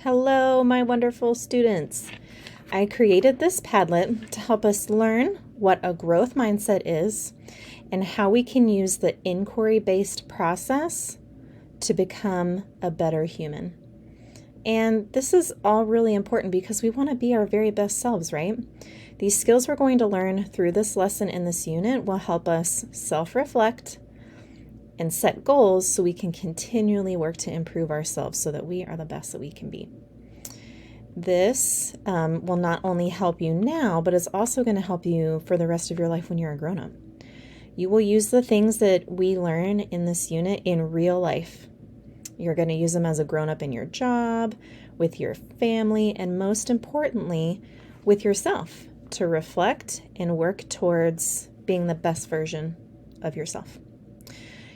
Hello, my wonderful students. I created this Padlet to help us learn what a growth mindset is and how we can use the inquiry-based process to become a better human. And this is all really important because we want to be our very best selves, right? These skills we're going to learn through this lesson in this unit will help us self-reflect and set goals so we can continually work to improve ourselves so that we are the best that we can be. This will not only help you now, but it's also going to help you for the rest of your life when you're a grown-up. You will use the things that we learn in this unit in real life. You're going to use them as a grown-up in your job, with your family, and most importantly, with yourself to reflect and work towards being the best version of yourself.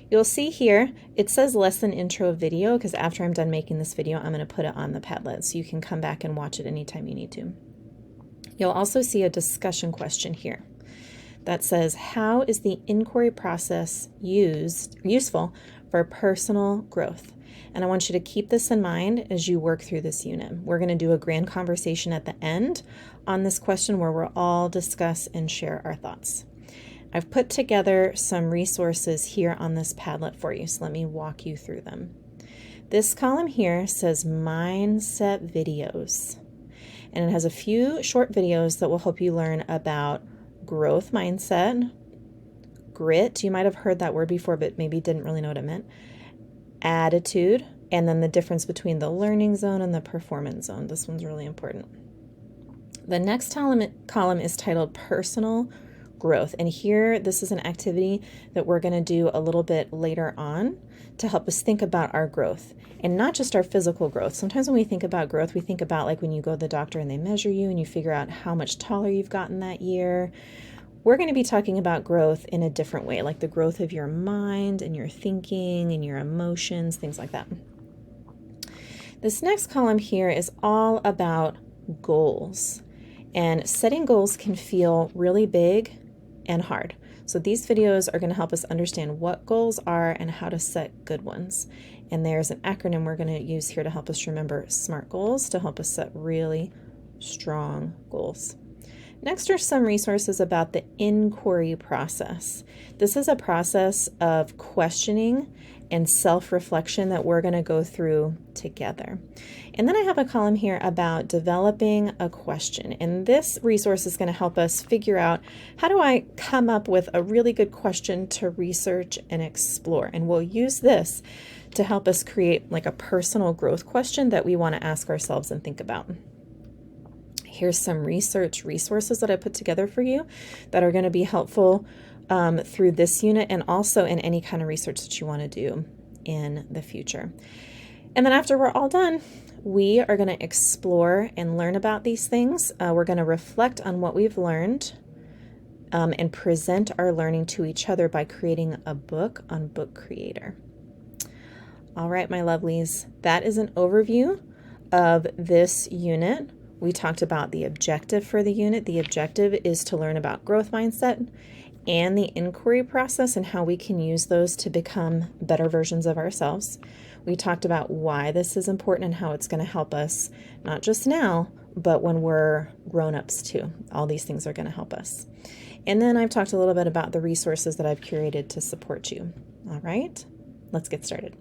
You'll see here, it says lesson intro video because after I'm done making this video, I'm going to put it on the Padlet so you can come back and watch it anytime you need to. You'll also see a discussion question here that says, how is the inquiry process useful for personal growth? And I want you to keep this in mind as you work through this unit. We're going to do a grand conversation at the end on this question where we'll all discuss and share our thoughts. I've put together some resources here on this Padlet for you, so let me walk you through them. This column here says mindset videos, and it has a few short videos that will help you learn about growth mindset, grit, you might have heard that word before but maybe didn't really know what it meant, attitude, and then the difference between the learning zone and the performance zone. This one's really important. The next column is titled personal growth. And here, this is an activity that we're going to do a little bit later on to help us think about our growth and not just our physical growth. Sometimes when we think about growth, we think about like when you go to the doctor and they measure you and you figure out how much taller you've gotten that year. We're going to be talking about growth in a different way, like the growth of your mind and your thinking and your emotions, things like that. This next column here is all about goals. And setting goals can feel really big and hard. So these videos are going to help us understand what goals are and how to set good ones. And there's an acronym we're going to use here to help us remember SMART goals to help us set really strong goals. Next are some resources about the inquiry process. This is a process of questioning and self-reflection that we're going to go through together. And then I have a column here about developing a question. And this resource is going to help us figure out how do I come up with a really good question to research and explore. And we'll use this to help us create like a personal growth question that we want to ask ourselves and think about. Here's some research resources that I put together for you that are going to be helpful through this unit and also in any kind of research that you want to do in the future. And then after we're all done, we are going to explore and learn about these things. We're going to reflect on what we've learned and present our learning to each other by creating a book on Book Creator. All right, my lovelies, that is an overview of this unit. We talked about the objective for the unit. The objective is to learn about growth mindset and the inquiry process and how we can use those to become better versions of ourselves. We talked about why this is important and how it's going to help us, not just now, but when we're grown-ups too. All these things are going to help us. And then I've talked a little bit about the resources that I've curated to support you. All right, let's get started.